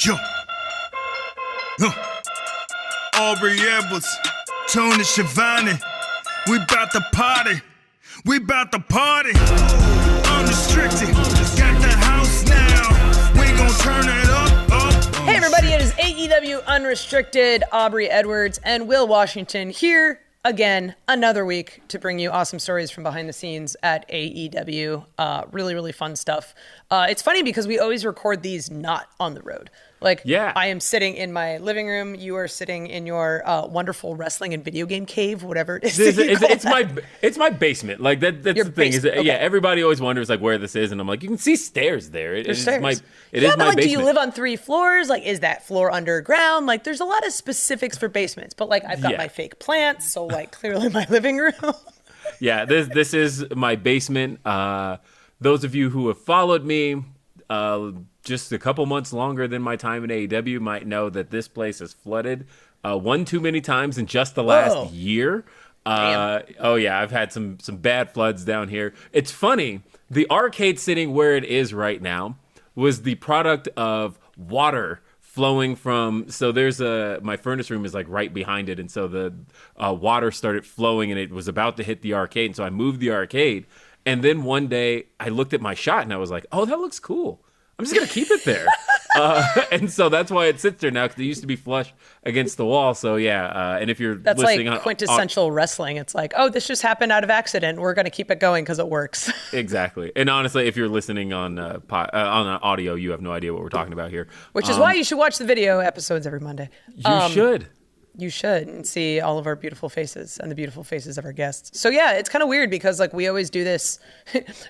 Yo. Aubrey Edwards, Tony Schiavone. We bout to party. We bout to party. Unrestricted. Got the house now. We gon' turn it up. Hey everybody, it is AEW Unrestricted, Aubrey Edwards and Will Washington here again, another week to bring you awesome stories from behind the scenes at AEW. Really fun stuff. It's funny because we always record these not on the road. I am sitting in my living room. You are sitting in your wonderful wrestling and video game cave, whatever it is. It's my basement. Like that's Your the thing. basement, okay. Yeah, everybody always wonders like where this is, and I'm like, you can see stairs there. It is stairs. my But basement. do you live on 3 floors? Like, is that floor underground? Like, there's a lot of specifics for basements. But like, I've got my fake plants, so like, clearly my living room. Yeah, this is my basement. Those of you who have followed me just a couple months longer than my time in AEW might know that this place is flooded one too many times in just the last year. Oh yeah, I've had some bad floods down here. It's funny, the arcade sitting where it is right now was the product of water flowing from, so there's my furnace room is like right behind it, and so the water started flowing and it was about to hit the arcade, and so I moved the arcade, and then one day I looked at my shot and I was like, oh, that looks cool. I'm just going to keep it there. And so that's why it sits there now, because it used to be flush against the wall. So, yeah. And if you're That's listening like quintessential wrestling. It's like, oh, this just happened out of accident. We're going to keep it going because it works. Exactly. And honestly, if you're listening on audio, you have no idea what we're talking about here. Which is why you should watch the video episodes every Monday. You should. You should, and see all of our beautiful faces and the beautiful faces of our guests. So yeah, it's kind of weird because like we always do this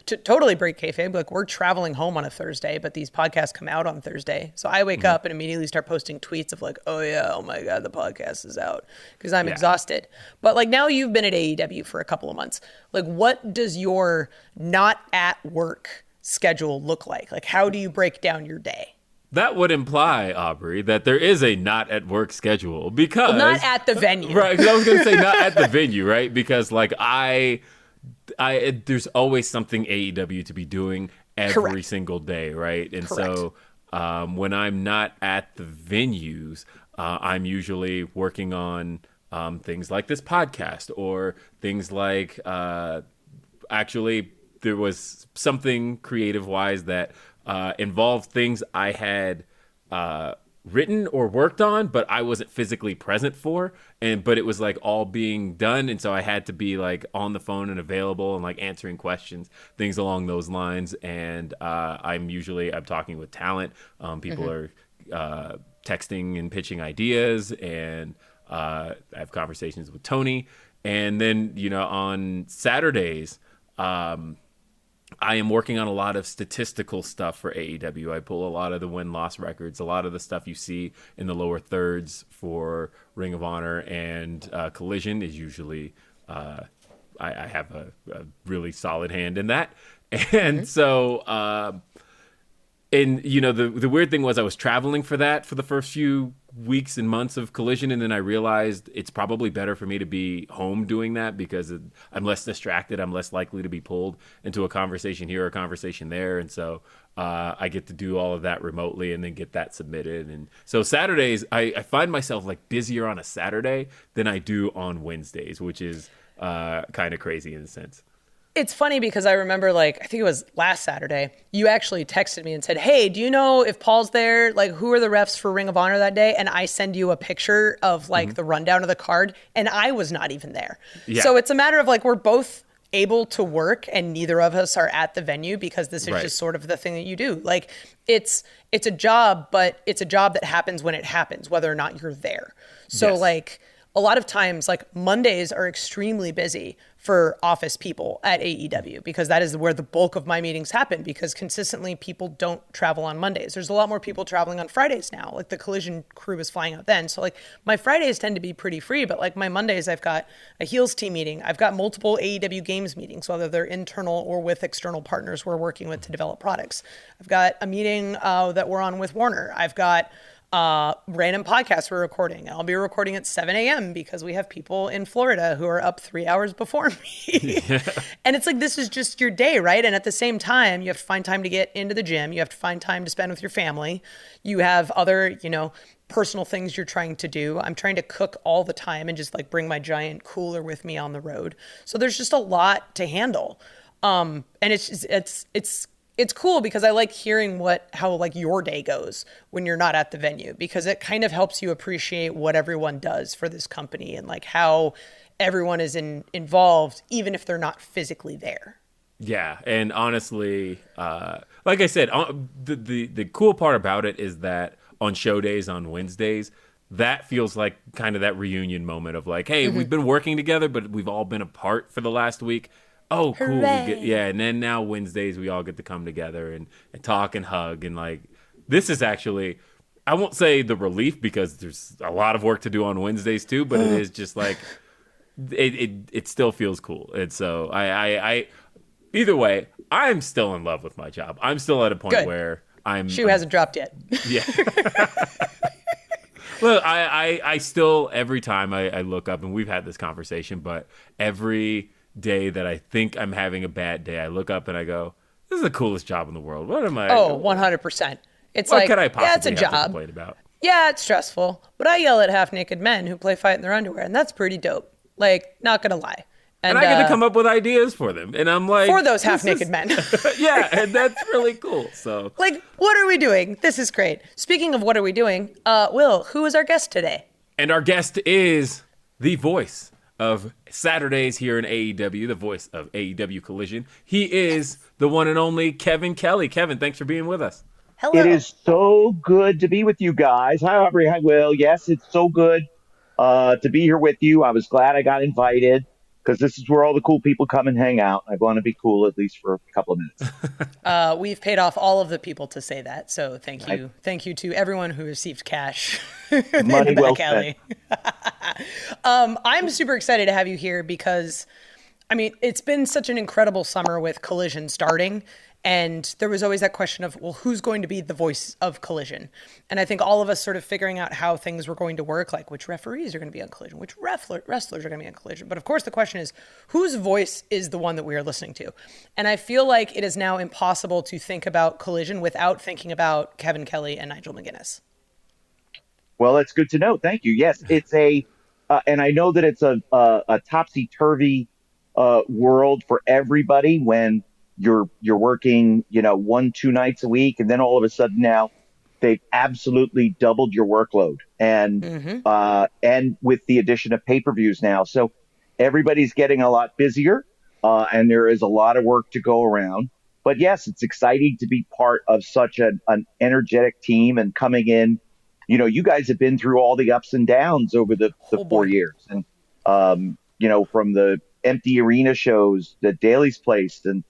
to totally break kayfabe. Like we're traveling home on a Thursday, but these podcasts come out on Thursday. So I wake up and immediately start posting tweets of like, oh yeah, oh my God, the podcast is out, because I'm exhausted. But like now you've been at AEW for a couple of months. Like what does your not at work schedule look like? Like how do you break down your day? That would imply, Aubrey, that there is a not at work schedule, because... Well, not at the venue. Right, because I was going to say not at the venue, right? Because, like, there's always something AEW to be doing every single day, right? And so when I'm not at the venues, I'm usually working on things like this podcast, or things like... actually, there was something creative-wise that... involved things I had written or worked on, but I wasn't physically present for, but it was like all being done, and so I had to be like on the phone and available and like answering questions, things along those lines. And I'm talking with talent. People are texting and pitching ideas, and I have conversations with Tony. And then on Saturdays, I am working on a lot of statistical stuff for AEW. I pull a lot of the win-loss records, a lot of the stuff you see in the lower thirds for Ring of Honor and Collision is usually, I have a really solid hand in that. And so, the weird thing was I was traveling for that for the first few weeks and months of Collision, and then I realized it's probably better for me to be home doing that, because I'm less distracted. I'm less likely to be pulled into a conversation here or a conversation there, and so I get to do all of that remotely and then get that submitted. And so Saturdays, I find myself like busier on a Saturday than I do on Wednesdays, which is kind of crazy in a sense. It's funny because I remember, like, I think it was last Saturday, you actually texted me and said, hey, do you know if Paul's there? Like, who are the refs for Ring of Honor that day? And I send you a picture of, like, the rundown of the card, and I was not even there. Yeah. So it's a matter of, like, we're both able to work, and neither of us are at the venue, because this is just sort of the thing that you do. Like, it's a job, but it's a job that happens when it happens, whether or not you're there. So, like, a lot of times, like, Mondays are extremely busy for office people at AEW, because that is where the bulk of my meetings happen, because consistently people don't travel on Mondays. There's a lot more people traveling on Fridays now. Like the Collision crew is flying out then. So like my Fridays tend to be pretty free, but like my Mondays, I've got a Heels team meeting. I've got multiple AEW games meetings, whether they're internal or with external partners we're working with to develop products. I've got a meeting that we're on with Warner. I've got random podcasts we're recording. I'll be recording at 7 a.m. because we have people in Florida who are up 3 hours before me. And it's like, this is just your day, right? And at the same time, you have to find time to get into the gym. You have to find time to spend with your family. You have other, personal things you're trying to do. I'm trying to cook all the time and just like bring my giant cooler with me on the road. So there's just a lot to handle. And it's cool because I like hearing how like your day goes when you're not at the venue, because it kind of helps you appreciate what everyone does for this company and like how everyone is involved, even if they're not physically there. Yeah. And honestly, like I said, the cool part about it is that on show days on Wednesdays, that feels like kind of that reunion moment of like, hey, we've been working together, but we've all been apart for the last week. Oh, cool. And then now Wednesdays, we all get to come together and talk and hug. And like, this is actually, I won't say the relief because there's a lot of work to do on Wednesdays too, but it is just like, it still feels cool. And so I either way, I'm still in love with my job. I'm still at a point where Shoe hasn't dropped yet. Yeah. Look, I still, every time I look up, and we've had this conversation, but every day that I think I'm having a bad day, I look up and I go, this is the coolest job in the world. What am I? Oh, 100%. It's what like, could I possibly it's a have job. to complain about? Yeah, it's stressful, but I yell at half-naked men who play fight in their underwear, and that's pretty dope. Like, not gonna lie. And I get to come up with ideas for them. And I'm like... For those half-naked men. Yeah, and that's really cool. So, like, what are we doing? This is great. Speaking of what are we doing, Will, who is our guest today? And our guest is the voice of Saturdays here in AEW, the voice of AEW Collision. He is the one and only Kevin Kelly. Kevin, thanks for being with us. Hello. It is so good to be with you guys. Hi, Aubrey. Hi, Will. Yes, it's so good to be here with you. I was glad I got invited, because this is where all the cool people come and hang out. I want to be cool at least for a couple of minutes. We've paid off all of the people to say that, so thank you. Thank you to everyone who received cash in Money the well back alley. I'm super excited to have you here because, I mean, it's been such an incredible summer with Collision starting. And there was always that question of, well, who's going to be the voice of Collision? And I think all of us sort of figuring out how things were going to work, like which referees are going to be on Collision, which wrestlers are going to be on Collision. But of course, the question is, whose voice is the one that we are listening to? And I feel like it is now impossible to think about Collision without thinking about Kevin Kelly and Nigel McGuinness. Well, that's good to know. Thank you. Yes, it's and I know that it's a topsy-turvy world for everybody when you're working, 1-2 nights a week, and then all of a sudden now they've absolutely doubled your workload, and with the addition of pay-per-views now, so everybody's getting a lot busier, and there is a lot of work to go around. But yes, it's exciting to be part of such an energetic team and coming in. You guys have been through all the ups and downs over the 4 years, and from the empty arena shows, the dailies placed, and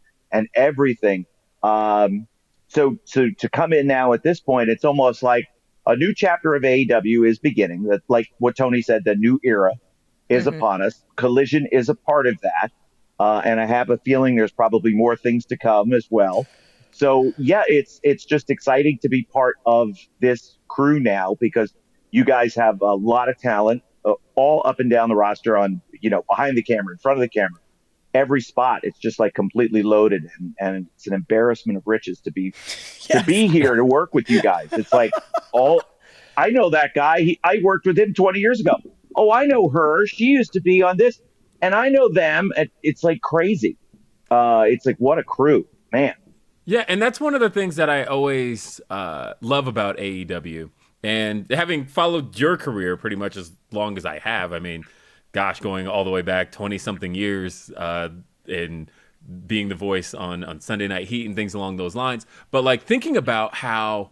everything. So to come in now at this point, it's almost like a new chapter of AEW is beginning. That, like what Tony said, the new era is upon us. Collision is a part of that. And I have a feeling there's probably more things to come as well. So yeah, it's just exciting to be part of this crew now, because you guys have a lot of talent, all up and down the roster, on, behind the camera, in front of the camera. Every spot, it's just like completely loaded, and it's an embarrassment of riches to be here to work with you guys. It's like, I know that guy. I worked with him 20 years ago. Oh, I know her. She used to be on this, and I know them. It's like crazy. It's like, what a crew, man. Yeah, and that's one of the things that I always love about AEW, and having followed your career pretty much as long as I have. I mean, gosh, going all the way back 20-something years in being the voice on Sunday Night Heat and things along those lines. But like thinking about how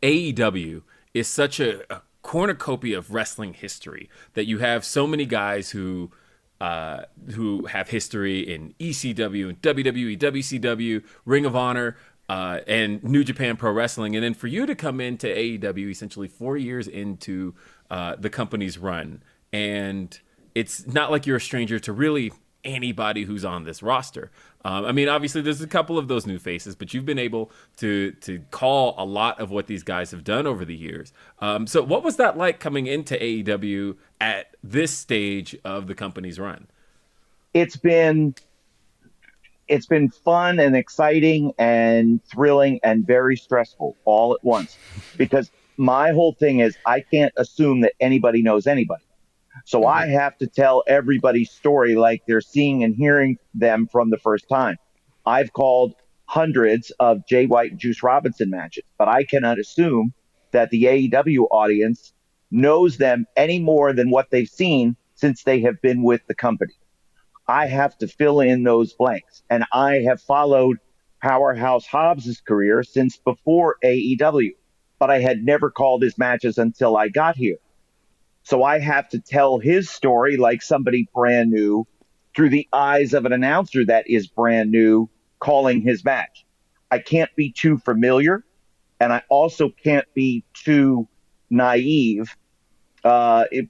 AEW is such a cornucopia of wrestling history, that you have so many guys who have history in ECW and WWE, WCW, Ring of Honor, and New Japan Pro Wrestling. And then for you to come into AEW essentially 4 years into the company's run, and it's not like you're a stranger to really anybody who's on this roster. I mean, obviously, there's a couple of those new faces, but you've been able to call a lot of what these guys have done over the years. So what was that like coming into AEW at this stage of the company's run? It's been fun and exciting and thrilling and very stressful all at once, because my whole thing is I can't assume that anybody knows anybody. So I have to tell everybody's story like they're seeing and hearing them from the first time. I've called hundreds of Jay White and Juice Robinson matches, but I cannot assume that the AEW audience knows them any more than what they've seen since they have been with the company. I have to fill in those blanks. And I have followed Powerhouse Hobbs's career since before AEW, but I had never called his matches until I got here. So I have to tell his story like somebody brand new through the eyes of an announcer that is brand new calling his match. I can't be too familiar, and I also can't be too naive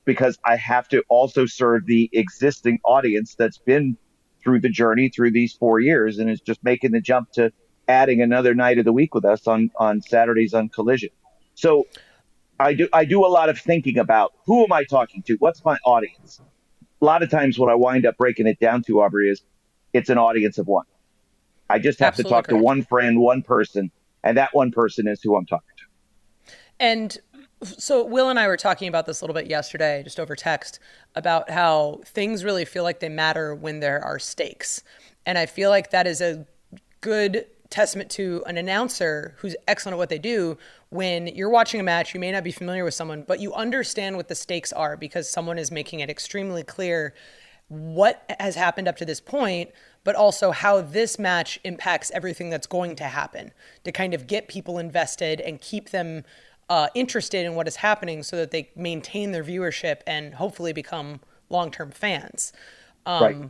because I have to also serve the existing audience that's been through the journey through these 4 years and is just making the jump to adding another night of the week with us on Saturdays on Collision. So I do a lot of thinking about who am I talking to? What's my audience? A lot of times what I wind up breaking it down to, Aubrey, is it's an audience of one. I just have Absolutely to talk correct. to one friend, one person, and that one person is who I'm talking to. And so Will and I were talking about this a little bit yesterday, just over text, about how things really feel like they matter when there are stakes. And I feel like that is a good testament to an announcer who's excellent at what they do. When you're watching a match, you may not be familiar with someone, but you understand what the stakes are because someone is making it extremely clear what has happened up to this point, but also how this match impacts everything that's going to happen to kind of get people invested and keep them interested in what is happening so that they maintain their viewership and hopefully become long-term fans. Right.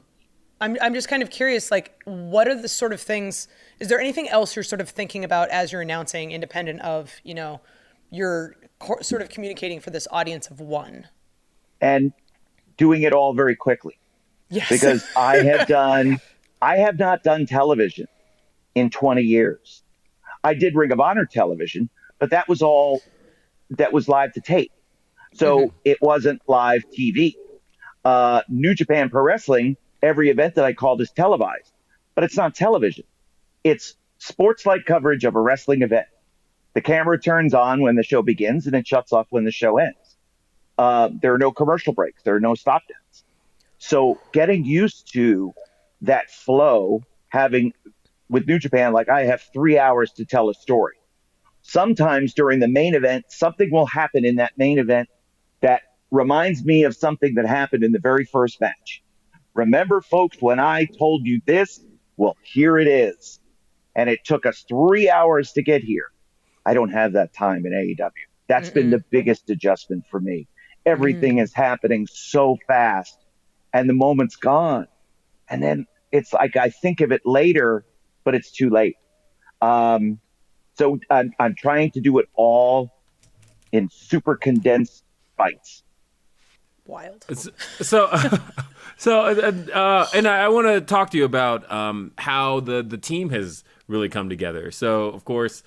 I'm just kind of curious, like, what are the sort of things, is there anything else you're sort of thinking about as you're announcing, independent of, you're sort of communicating for this audience of one? And doing it all very quickly. Yes. Because I have not done television in 20 years. I did Ring of Honor television, but that was live to tape. So it wasn't live TV. New Japan Pro Wrestling, every event that I called is televised, but it's not television. It's sports-like coverage of a wrestling event. The camera turns on when the show begins and it shuts off when the show ends. There are no commercial breaks. There are no stop downs. So getting used to that flow, having with New Japan, like I have 3 hours to tell a story. Sometimes during the main event, something will happen in that main event that reminds me of something that happened in the very first match. Remember, folks, when I told you this? Well, here it is. And it took us 3 hours to get here. I don't have that time in AEW. That's been the biggest adjustment for me. Everything is happening so fast and the moment's gone. And then it's like I think of it later, but it's too late. So I'm trying to do it all in super condensed bites. Wild. And I want to talk to you about how the team has really come together. So, of course,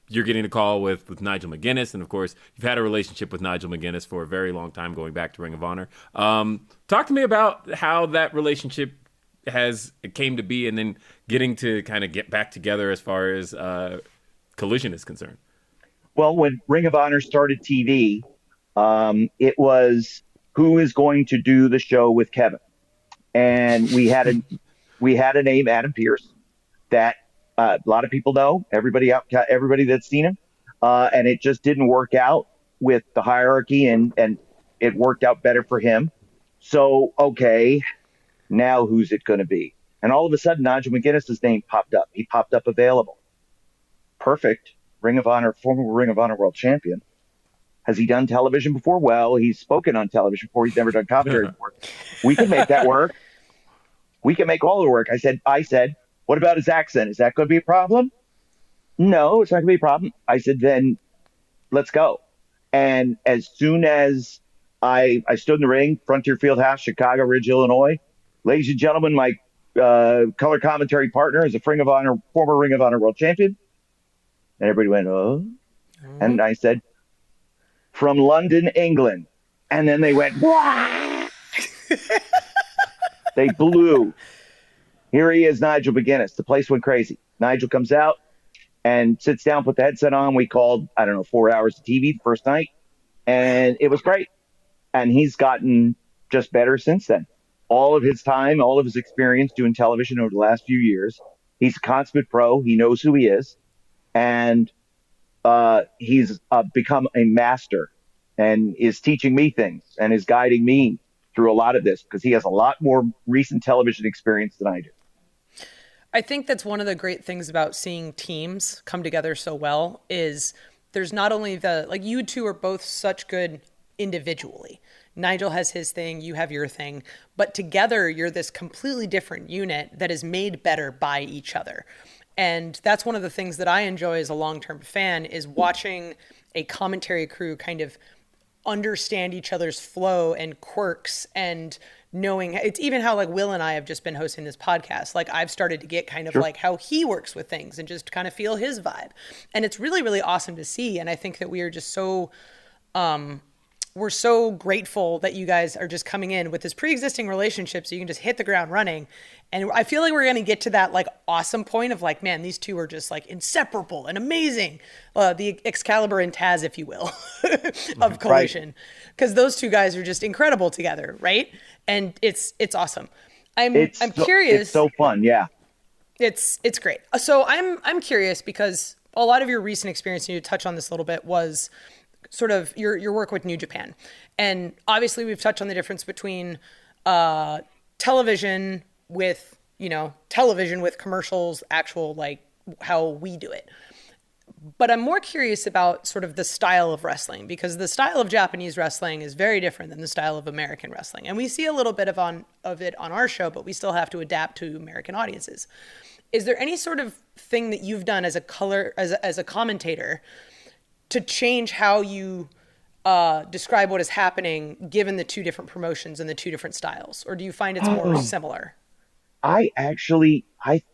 you're getting a call with Nigel McGuinness, and of course, you've had a relationship with Nigel McGuinness for a very long time, going back to Ring of Honor. Talk to me about how that relationship came to be, and then getting to kind of get back together as far as Collision is concerned. Well, when Ring of Honor started TV, it was who is going to do the show with Kevin, and we had a name, Adam Pearce, that a lot of people know. Everybody that's seen him, and it just didn't work out with the hierarchy, and it worked out better for him. So okay, now who's it going to be? And all of a sudden, Nigel McGuinness's name popped up. He popped up available. Perfect. Ring of Honor, former Ring of Honor world champion. Has he done television before? Well, he's spoken on television before. He's never done commentary before. We can make that work. We can make all the work. I said, what about his accent? Is that going to be a problem? No, it's not going to be a problem. I said, then let's go. And as soon as I stood in the ring, Frontier Fieldhouse, Chicago Ridge, Illinois, ladies and gentlemen, my color commentary partner is a former Ring of Honor world champion. And everybody went, oh. And I said, from London, England. And then they went, wah! They blew. Here he is, Nigel McGuinness. The place went crazy. Nigel comes out and sits down, put the headset on. We called, 4 hours of TV the first night. And it was great. And he's gotten just better since then. All of his time, all of his experience doing television over the last few years. He's a consummate pro. He knows who he is. And he's become a master and is teaching me things and is guiding me through a lot of this because he has a lot more recent television experience than I do. I think that's one of the great things about seeing teams come together so well is there's not only you two are both such good individually. Nigel has his thing, you have your thing, but together you're this completely different unit that is made better by each other. And that's one of the things that I enjoy as a long-term fan is watching a commentary crew kind of understand each other's flow and quirks and knowing it's even how like Will and I have just been hosting this podcast. Like I've started to get kind of like how he works with things and just kind of feel his vibe. And it's really, really awesome to see. And I think that we are just so, we're so grateful that you guys are just coming in with this pre-existing relationship so you can just hit the ground running. And I feel like we're going to get to that like awesome point of like, man, these two are just like inseparable and amazing. The Excalibur and Taz, if you will, of Collision. Because those two guys are just incredible together, right? And it's awesome. I'm curious. It's so fun, yeah. It's great. So I'm curious because a lot of your recent experience, and you touch on this a little bit, was sort of your work with New Japan. And obviously we've touched on the difference between television with commercials, actual like how we do it. But I'm more curious about sort of the style of wrestling because the style of Japanese wrestling is very different than the style of American wrestling. And we see a little bit of it on our show, but we still have to adapt to American audiences. Is there any sort of thing that you've done as a commentator to change how you describe what is happening given the two different promotions and the two different styles? Or do you find it's more similar? I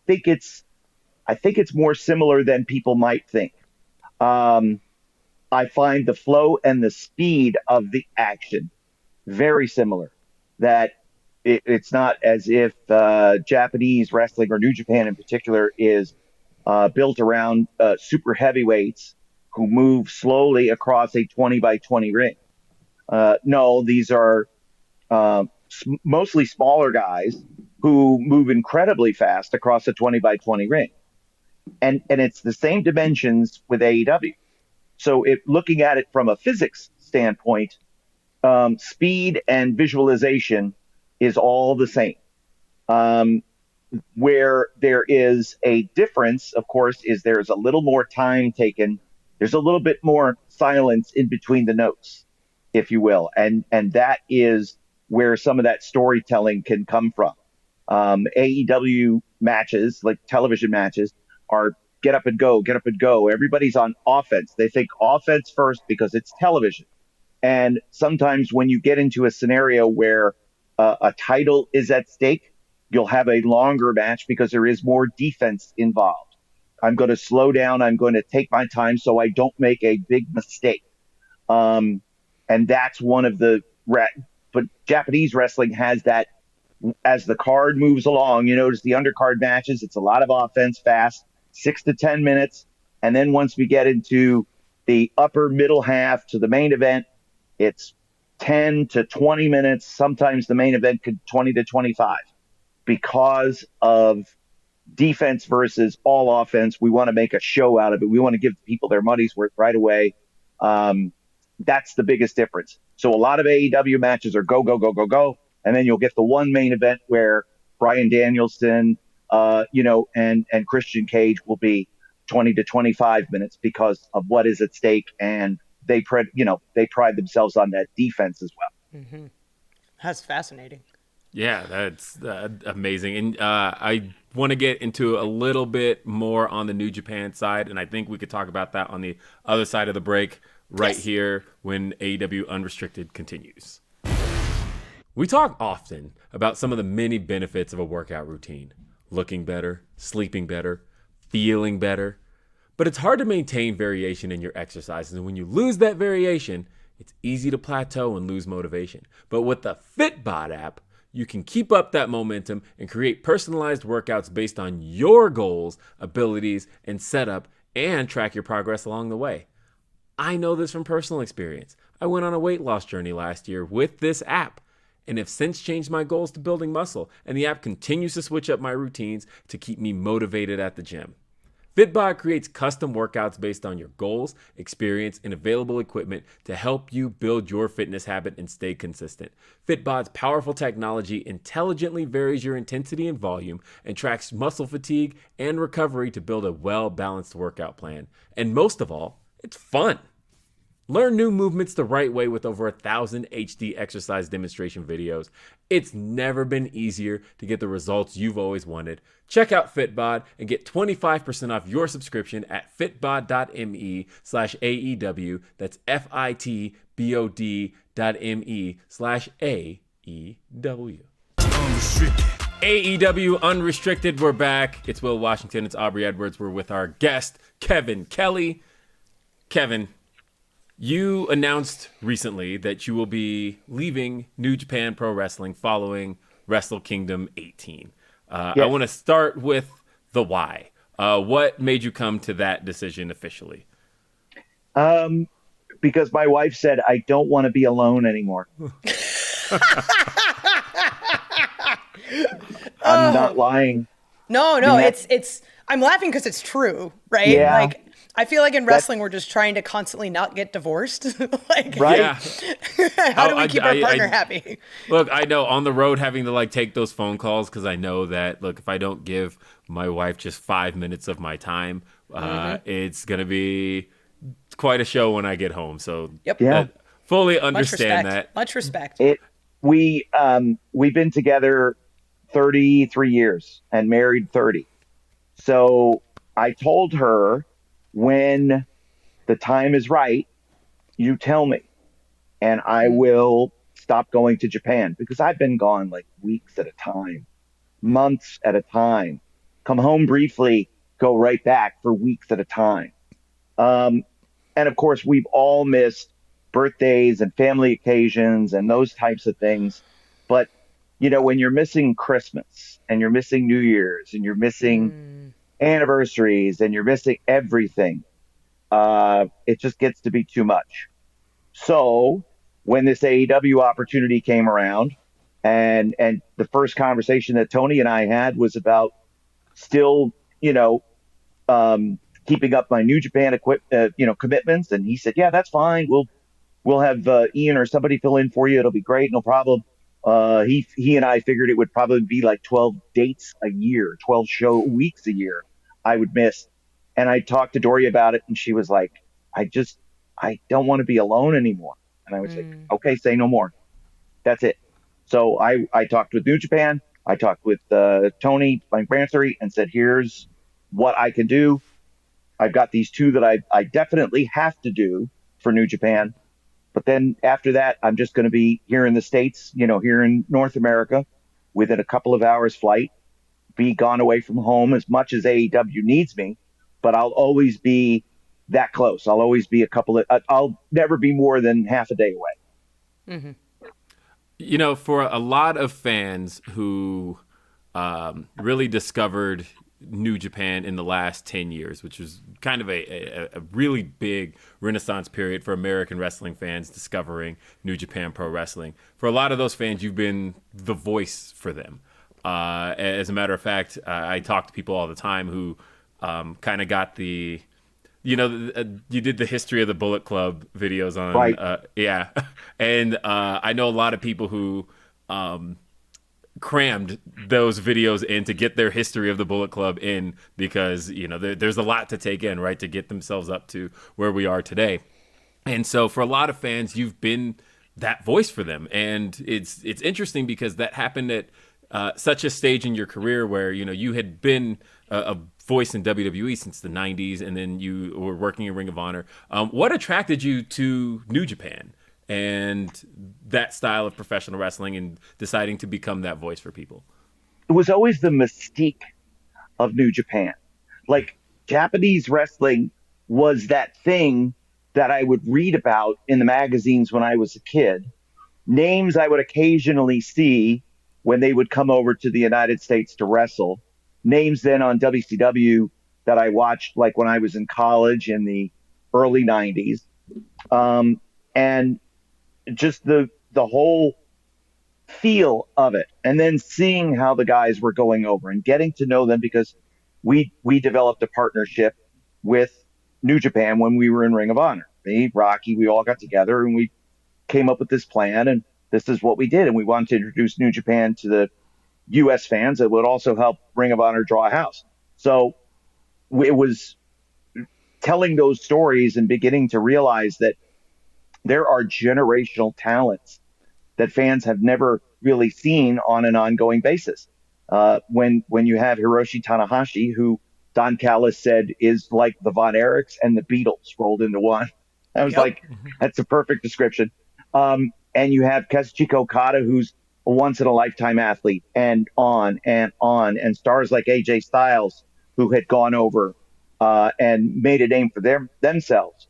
think it's more similar than people might think. I find the flow and the speed of the action very similar. That it's not as if Japanese wrestling or New Japan in particular is built around super heavyweights who move slowly across a 20 by 20 ring. No, these are mostly smaller guys who move incredibly fast across a 20 by 20 ring. And it's the same dimensions with AEW. So looking at it from a physics standpoint, speed and visualization is all the same. Where there is a difference, of course, is there's a little more time taken. There's a little bit more silence in between the notes, if you will. And that is where some of that storytelling can come from. AEW matches, like television matches, are get up and go, get up and go. Everybody's on offense. They think offense first because it's television. And sometimes when you get into a scenario where a title is at stake, you'll have a longer match because there is more defense involved. I'm going to slow down. I'm going to take my time so I don't make a big mistake. And that's one of but Japanese wrestling has that as the card moves along. You notice the undercard matches, it's a lot of offense, fast, 6 to 10 minutes. And then once we get into the upper middle half to the main event, it's 10 to 20 minutes. Sometimes the main event could 20 to 25 because of defense versus all offense. We want to make a show out of it. We want to give people their money's worth right away. That's the biggest difference. So a lot of AEW matches are go, go, go, go, go. And then you'll get the one main event where Bryan Danielson, and Christian Cage will be 20 to 25 minutes because of what is at stake. And they pride themselves on that defense as well. Mm-hmm. That's fascinating. Yeah, that's amazing. And I want to get into a little bit more on the New Japan side. And I think we could talk about that on the other side of the break here when AEW Unrestricted continues. We talk often about some of the many benefits of a workout routine: looking better, sleeping better, feeling better. But it's hard to maintain variation in your exercises, and when you lose that variation, it's easy to plateau and lose motivation. But with the Fitbod app, you can keep up that momentum and create personalized workouts based on your goals, abilities, and setup, and track your progress along the way. I know this from personal experience. I went on a weight loss journey last year with this app, and have since changed my goals to building muscle, and the app continues to switch up my routines to keep me motivated at the gym. Fitbod creates custom workouts based on your goals, experience, and available equipment to help you build your fitness habit and stay consistent. Fitbod's powerful technology intelligently varies your intensity and volume and tracks muscle fatigue and recovery to build a well-balanced workout plan. And most of all, it's fun. Learn new movements the right way with over 1,000 HD exercise demonstration videos. It's never been easier to get the results you've always wanted. Check out Fitbod and get 25% off your subscription at fitbod.me/AEW. That's fitbod.me/AEW. AEW Unrestricted, we're back. It's Will Washington, it's Aubrey Edwards. We're with our guest, Kevin Kelly. Kevin, you announced recently that you will be leaving New Japan Pro Wrestling following Wrestle Kingdom 18. Yes. I want to start with the why. What made you come to that decision officially? Because my wife said, I don't want to be alone anymore. I'm not lying. No, I mean, it's I'm laughing because it's true, right? Yeah. Like, I feel like in wrestling, we're just trying to constantly not get divorced. Like, Right? Yeah. how do we keep our partner happy? Look, I know on the road having to take those phone calls, because I know that, look, if I don't give my wife just 5 minutes of my time, it's going to be quite a show when I get home. So Yep. Yeah. fully understand that. Much respect. We've been together 33 years and married 30. So I told her, when the time is right, you tell me, and I will stop going to Japan, because I've been gone like weeks at a time, months at a time, come home briefly, go right back for weeks at a time. And of course, we've all missed birthdays and family occasions and those types of things. But, when you're missing Christmas and you're missing New Year's and you're missing anniversaries and you're missing everything, it just gets to be too much. So when this AEW opportunity came around, and the first conversation that Tony and I had was about still, keeping up my New Japan commitments, and he said, yeah, that's fine. We'll have Ian or somebody fill in for you. It'll be great, no problem. He and I figured it would probably be like 12 dates a year, 12 show weeks a year I would miss. And I talked to Dory about it, and she was like, I don't want to be alone anymore. And I was like, okay, say no more. That's it. So I talked with New Japan. I talked with Tony, my Brancery, and said, here's what I can do. I've got these two that I definitely have to do for New Japan. But then after that, I'm just going to be here in the States, here in North America, within a couple of hours flight, be gone away from home as much as AEW needs me. But I'll always be that close. I'll always be I'll never be more than half a day away. Mm-hmm. For a lot of fans who really discovered New Japan in the last 10 years, which was kind of a really big renaissance period for American wrestling fans discovering New Japan Pro Wrestling. For a lot of those fans, you've been the voice for them. As a matter of fact, I talk to people all the time who kind of got the, you did the history of the Bullet Club videos on, right. Yeah. And I know a lot of people who crammed those videos in to get their history of the Bullet Club in, because there's a lot to take in, right, to get themselves up to where we are today. And so for a lot of fans, you've been that voice for them, and it's interesting because that happened at such a stage in your career where you had been a voice in WWE since the 90s, and then you were working in Ring of Honor. What attracted you to New Japan, and that style of professional wrestling and deciding to become that voice for people? It was always the mystique of New Japan. Like, Japanese wrestling was that thing that I would read about in the magazines when I was a kid. Names I would occasionally see when they would come over to the United States to wrestle. Names then on WCW that I watched like when I was in college in the early 90s. And just the whole feel of it. And then seeing how the guys were going over and getting to know them, because we developed a partnership with New Japan when we were in Ring of Honor. Me, Rocky, we all got together and we came up with this plan, and this is what we did. And we wanted to introduce New Japan to the U.S. fans. It would also help Ring of Honor draw a house. So it was telling those stories and beginning to realize that there are generational talents that fans have never really seen on an ongoing basis. When you have Hiroshi Tanahashi, who Don Callis said is like the Von Erichs and the Beatles rolled into one. I was like, that's a perfect description. And you have Kazuchika Okada, who's a once-in-a-lifetime athlete, and on, and stars like AJ Styles, who had gone over and made a name for themselves.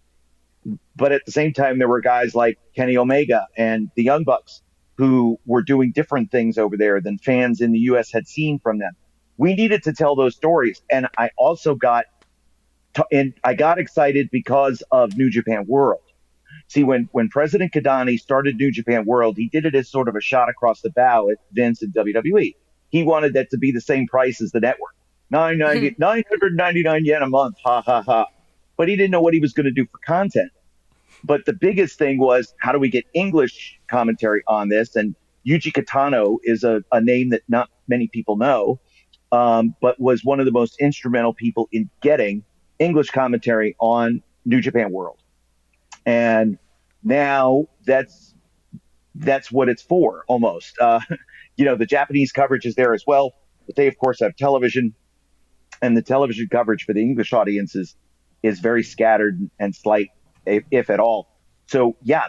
But at the same time, there were guys like Kenny Omega and the Young Bucks who were doing different things over there than fans in the U.S. had seen from them. We needed to tell those stories. And I also got excited because of New Japan World. See, when President Kadani started New Japan World, he did it as sort of a shot across the bow at Vince and WWE. He wanted that to be the same price as the network. 999 yen a month, ha, ha, ha. But he didn't know what he was going to do for content. But the biggest thing was, how do we get English commentary on this? And Yuji Kitano is a name that not many people know, but was one of the most instrumental people in getting English commentary on New Japan World. And now that's what it's for, almost. The Japanese coverage is there as well, but they, of course, have television. And the television coverage for the English audiences is very scattered and slight, if at all. So, yeah,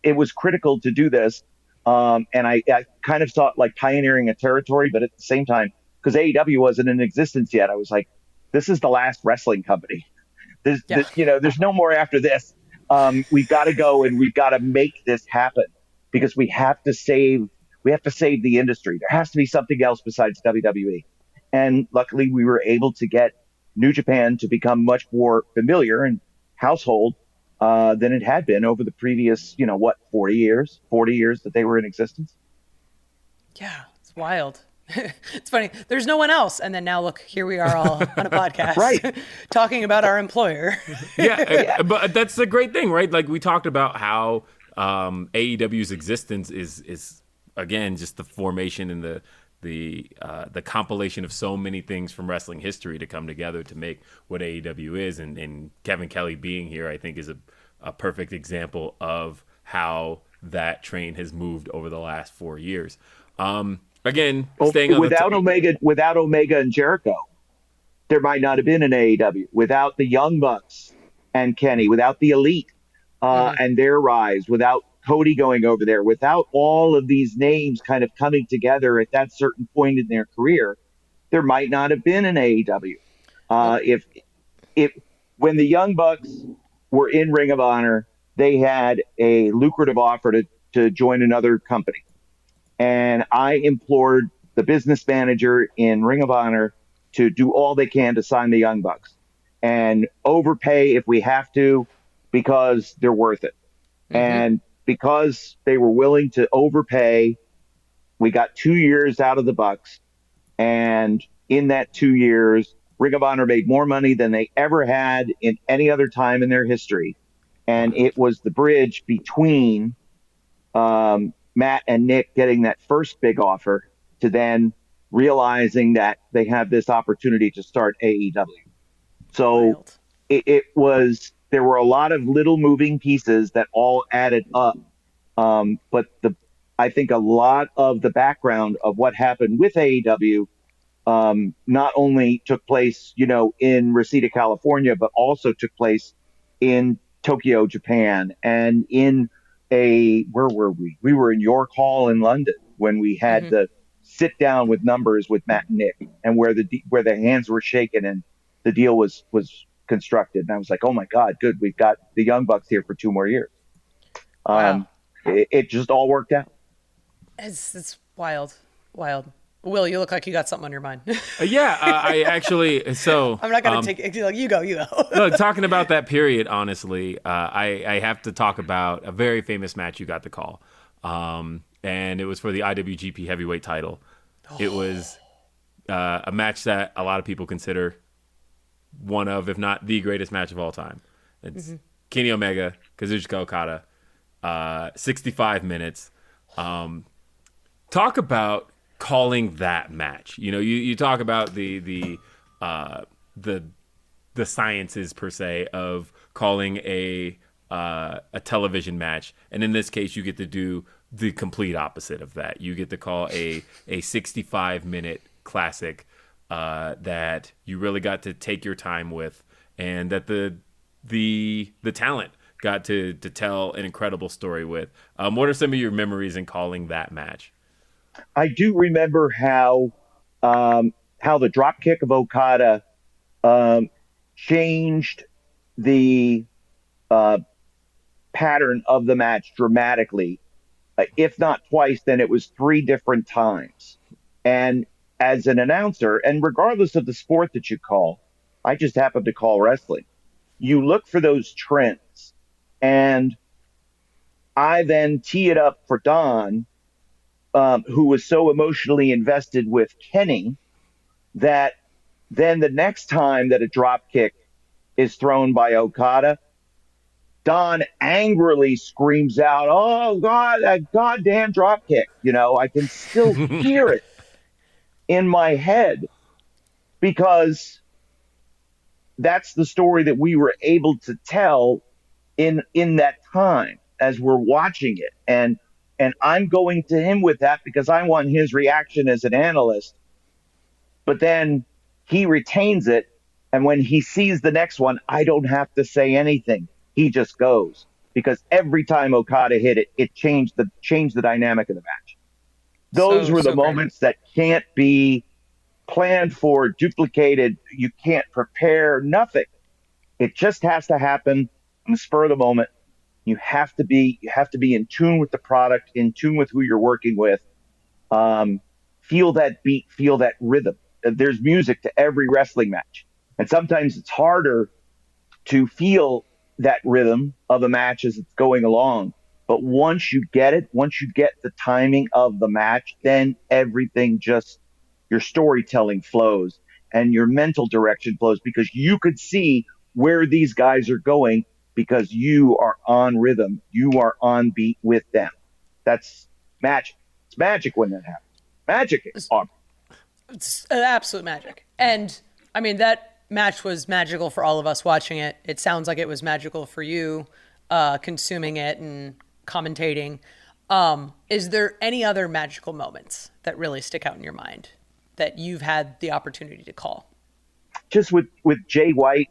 it was critical to do this. And I kind of saw it like pioneering a territory, but at the same time, because AEW wasn't in existence yet, I was like, this is the last wrestling company. There's no more after this. We've got to go and we've got to make this happen, because we have to save the industry. There has to be something else besides WWE. And luckily we were able to get New Japan to become much more familiar and household than it had been over the previous, 40 years that they were in existence. Yeah, it's wild. It's funny. There's no one else. And then now look, here we are all on a podcast right. talking about our employer. Yeah, but that's the great thing, right? Like, we talked about how AEW's existence is again, just the formation and the compilation of so many things from wrestling history to come together to make what AEW is. And Kevin Kelly being here, I think, is a perfect example of how that train has moved over the last 4 years. Again, staying on without Omega and Jericho, there might not have been an AEW. Without the Young Bucks and Kenny, without the Elite and their rise, without Cody going over there, without all of these names kind of coming together at that certain point in their career, there might not have been an AEW. If when the Young Bucks were in Ring of Honor, they had a lucrative offer to join another company. And I implored the business manager in Ring of Honor to do all they can to sign the Young Bucks and overpay if we have to, because they're worth it. Mm-hmm. And because they were willing to overpay, we got 2 years out of the Bucks. And in that 2 years, Ring of Honor made more money than they ever had in any other time in their history. And it was the bridge between Matt and Nick getting that first big offer to then realizing that they have this opportunity to start AEW. So there were a lot of little moving pieces that all added up. But I think a lot of the background of what happened with AEW not only took place, in Reseda, California, but also took place in Tokyo, Japan, and in where were we? We were in York Hall in London when we had the sit down with numbers with Matt and Nick, and where the hands were shaken and the deal was constructed. And I was like, oh my God, good, we've got the Young Bucks here for 2 more years. Wow. It just all worked out. It's wild. Will, you look like you got something on your mind. I actually, so I'm not going to take it. Like, you go. Look, talking about that period, honestly, I have to talk about a very famous match you got to call. And it was for the IWGP Heavyweight title. It was a match that a lot of people consider one of, if not the greatest match of all time. It's Kenny Omega, Kazuchika Okada, 65 minutes. Talk about calling that match. You know, you talk about the sciences per se of calling a television match, and in this case, you get to do the complete opposite of that. You get to call a 65-minute classic that you really got to take your time with, and that the talent got to tell an incredible story with. What are some of your memories in calling that match? I do remember how the drop kick of Okada changed the pattern of the match dramatically. If not twice, then it was 3 different times. And as an announcer, and regardless of the sport that you call, I just happen to call wrestling, you look for those trends. And I then tee it up for Don, who was so emotionally invested with Kenny that then the next time that a drop kick is thrown by Okada, Don angrily screams out, "Oh God, that goddamn drop kick!" You know, I can still hear it in my head because that's the story that we were able to tell in that time as we're watching it. And I'm going to him with that because I want his reaction as an analyst. But then he retains it. And when he sees the next one, I don't have to say anything. He just goes, because every time Okada hit it, it changed the dynamic of the match. Those were the moments that can't be planned for, duplicated. You can't prepare, nothing. It just has to happen on the spur of the moment. You have to be in tune with the product, in tune with who you're working with. Feel that beat, feel that rhythm. There's music to every wrestling match. And sometimes it's harder to feel that rhythm of a match as it's going along. But once you get it, once you get the timing of the match, then everything just, your storytelling flows and your mental direction flows, because you could see where these guys are going because you are on rhythm. You are on beat with them. That's magic. It's magic when that happens. Magic is awesome. It's absolute magic. And I mean, that match was magical for all of us watching it. It sounds like it was magical for you consuming it and commentating. Is there any other magical moments that really stick out in your mind that you've had the opportunity to call? Just with Jay White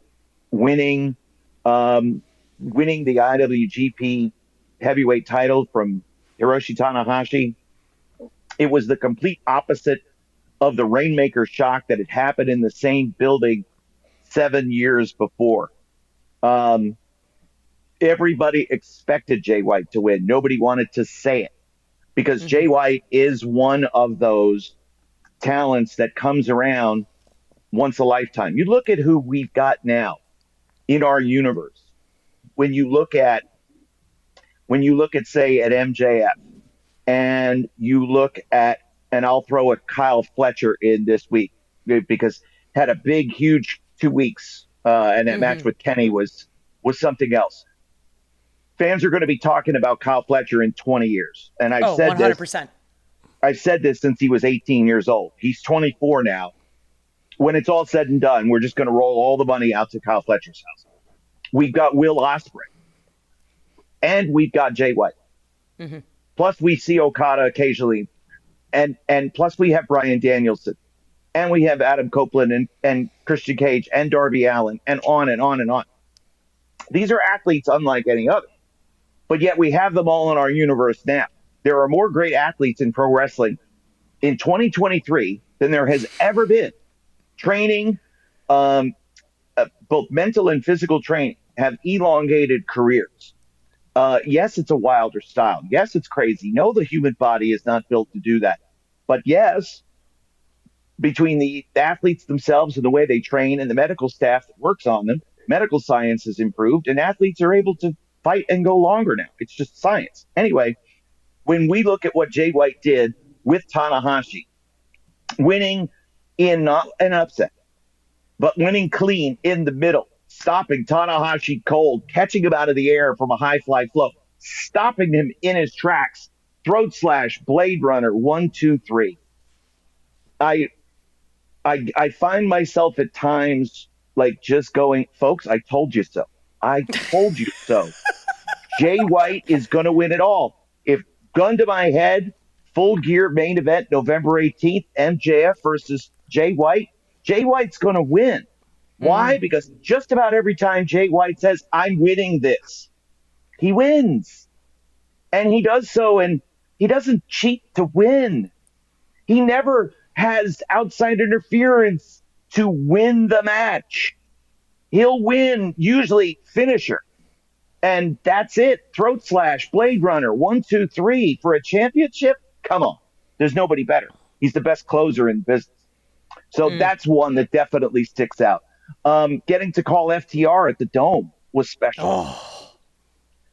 winning the IWGP heavyweight title from Hiroshi Tanahashi. It was the complete opposite of the Rainmaker shock that had happened in the same building 7 years before. Everybody expected Jay White to win. Nobody wanted to say it because Jay White is one of those talents that comes around once a lifetime. You look at who we've got now in our universe. When you look at say at MJF, and you look at, and I'll throw a Kyle Fletcher in this week because had a big, huge 2 weeks, and that match with Kenny was something else. Fans are going to be talking about Kyle Fletcher in 20 years, and I've said 100%. I've said this since he was 18 years old. He's 24 now. When it's all said and done, we're just going to roll all the money out to Kyle Fletcher's house. We've got Will Ospreay, and we've got Jay White. Plus, we see Okada occasionally, and plus we have Bryan Danielson, and we have Adam Copeland and Christian Cage and Darby Allin, and on and on and on. These are athletes unlike any other, but yet we have them all in our universe now. There are more great athletes in pro wrestling in 2023 than there has ever been. Training, both mental and physical training, have elongated careers. Yes, it's a wilder style. Yes, it's crazy. No, the human body is not built to do that. But yes, between the athletes themselves and the way they train and the medical staff that works on them, medical science has improved and athletes are able to fight and go longer now. It's just science. Anyway, when we look at what Jay White did with Tanahashi, winning in not an upset, but winning clean in the middle, stopping Tanahashi cold, catching him out of the air from a high fly flow, stopping him in his tracks, throat slash, Blade Runner, 1, 2, 3. I find myself at times like just going, folks, I told you so. I told you so. Jay White is going to win it all. If gun to my head, Full Gear main event November 18th, MJF versus Jay White's going to win. Why? Because just about every time Jay White says, I'm winning this, he wins. And he does so, and he doesn't cheat to win. He never has outside interference to win the match. He'll win, usually finisher. And that's it. Throat slash, Blade Runner, 1, 2, 3 for a championship. Come on. There's nobody better. He's the best closer in business. So that's one that definitely sticks out. Getting to call FTR at the Dome was special.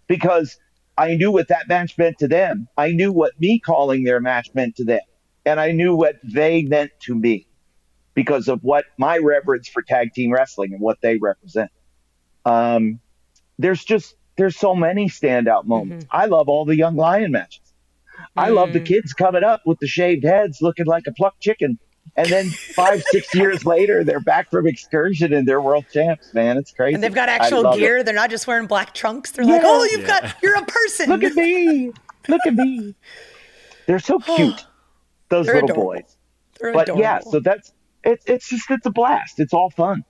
Because I knew what that match meant to them. I knew what me calling their match meant to them. And I knew what they meant to me because of what my reverence for tag team wrestling and what they represent. There's so many standout moments. I love all the Young Lion matches. I love the kids coming up with the shaved heads looking like a plucked chicken. And then 5, 6 years later, they're back from excursion and they're world champs, man. It's crazy. And they've got actual gear. They're not just wearing black trunks. They're like, oh, you're a person. Look at me. Look at me. They're so cute. Those They're little adorable. boys. They're but adorable. yeah, so it's a blast. It's all fun.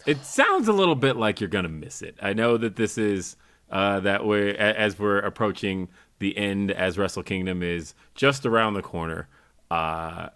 It sounds a little bit like you're gonna miss it. I know that this is that way as we're approaching the end, as Wrestle Kingdom is just around the corner. I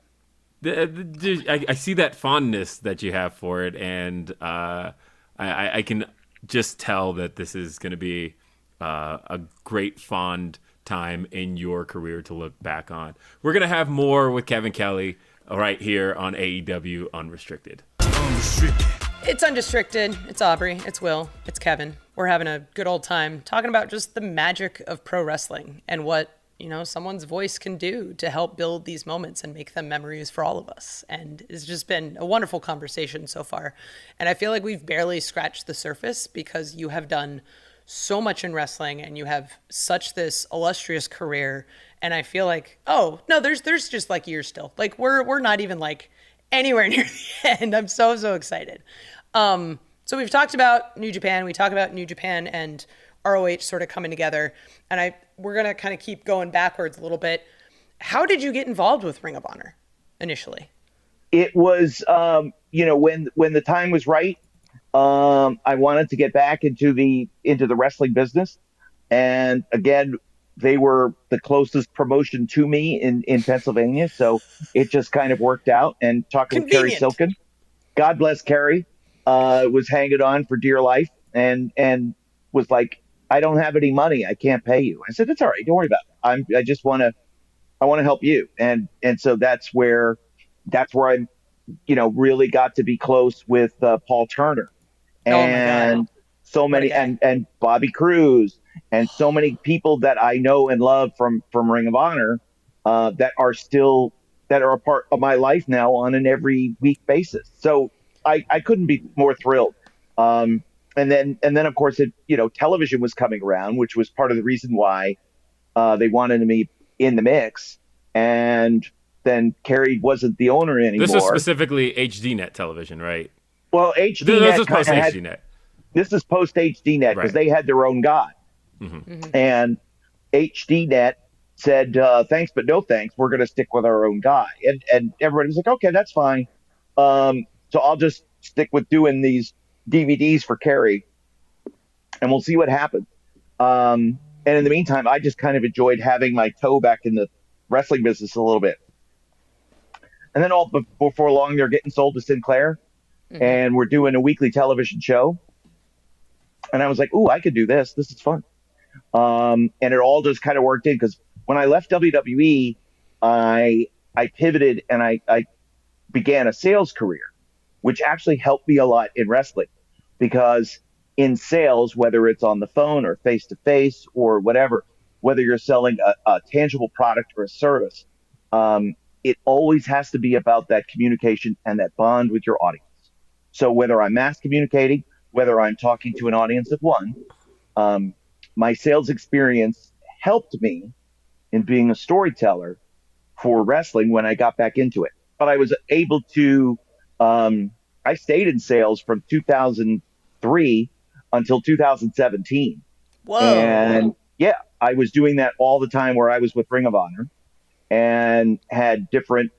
see that fondness that you have for it, and I can just tell that this is going to be a great, fond time in your career to look back on. We're going to have more with Kevin Kelly right here on AEW Unrestricted. Unrestricted. It's Unrestricted. It's Aubrey. It's Will. It's Kevin. We're having a good old time talking about just the magic of pro wrestling and what, someone's voice can do to help build these moments and make them memories for all of us. And it's just been a wonderful conversation so far. And I feel like we've barely scratched the surface because you have done so much in wrestling and you have such this illustrious career. And I feel like, there's just like years still. Like we're not even like anywhere near the end. I'm so excited. So we've talked about New Japan. We talk about New Japan and ROH sort of coming together. And we're going to kind of keep going backwards a little bit. How did you get involved with Ring of Honor initially? It was, when the time was right, I wanted to get back into the wrestling business. And again, they were the closest promotion to me in Pennsylvania. So it just kind of worked out. And talking with Kerry Silken, God bless Kerry, was hanging on for dear life and was like, I don't have any money. I can't pay you. I said, it's all right. Don't worry about it. I just want to help you. And so that's where I, really got to be close with Paul Turner and so many, and Bobby Cruz and so many people that I know and love from Ring of Honor, that are a part of my life now on an every week basis. So I couldn't be more thrilled. And then of course television was coming around, which was part of the reason why they wanted me in the mix. And then Kerry wasn't the owner anymore. This is specifically HDNet television, right? Well, HDNet. This is post HDNet. This is post HDNet because they had their own guy. And HDNet said, thanks, but no thanks. We're going to stick with our own guy. And everybody's like, okay, that's fine. So I'll just stick with doing these DVDs for Kerry. and we'll see what happens. And in the meantime, I just kind of enjoyed having my toe back in the wrestling business a little bit. And then before long, they're getting sold to Sinclair, and we're doing a weekly television show. And I was like, "Ooh, I could do this. This is fun." And it all just kind of worked in, because when I left WWE, I pivoted and I began a sales career, which actually helped me a lot in wrestling, because in sales, whether it's on the phone or face to face or whatever, whether you're selling a tangible product or a service, it always has to be about that communication and that bond with your audience. So whether I'm mass communicating, whether I'm talking to an audience of one, my sales experience helped me in being a storyteller for wrestling when I got back into it. But I was able to, I stayed in sales from 2003 until 2017. Whoa. And yeah, I was doing that all the time, where I was with Ring of Honor and had different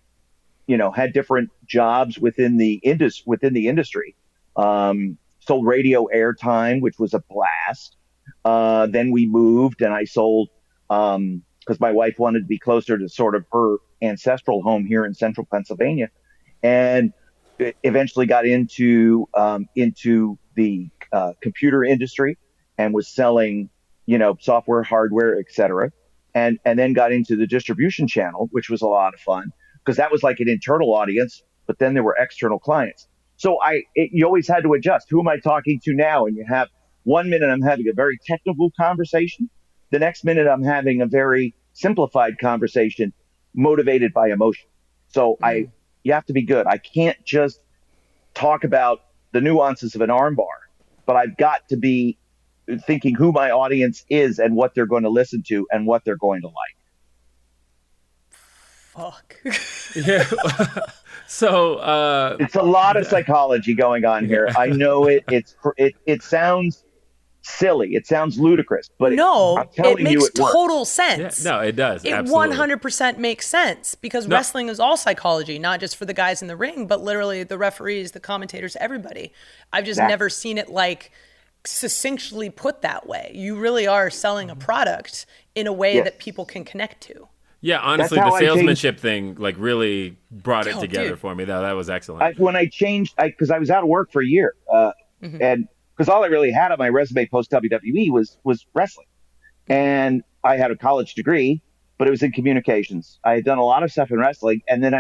jobs within the industry. Sold radio airtime, which was a blast. Then we moved, and I sold, because my wife wanted to be closer to sort of her ancestral home here in central Pennsylvania, and eventually got into the computer industry and was selling, software, hardware, etc. And then got into the distribution channel, which was a lot of fun, because that was like an internal audience, but then there were external clients. So you always had to adjust. Who am I talking to now? And you have 1 minute I'm having a very technical conversation. The next minute I'm having a very simplified conversation motivated by emotion. So you have to be good. I can't just talk about the nuances of an armbar, but I've got to be thinking who my audience is and what they're going to listen to and what they're going to like. Fuck. Yeah. So it's a lot of psychology going on here. I know it sounds silly. It sounds ludicrous, but no, it makes total works. sense. Yeah, no, it does. It absolutely. 100% makes sense, because wrestling is all psychology, not just for the guys in the ring, but literally the referees, the commentators, everybody. I've just never seen it like succinctly put that way. You really are selling a product in a way that people can connect to. Yeah, honestly, the salesmanship thing like really brought it together for me. That was excellent. When I changed, because I was out of work for a year, and because all I really had on my resume post WWE was wrestling, and I had a college degree, but it was in communications. I had done a lot of stuff in wrestling, and then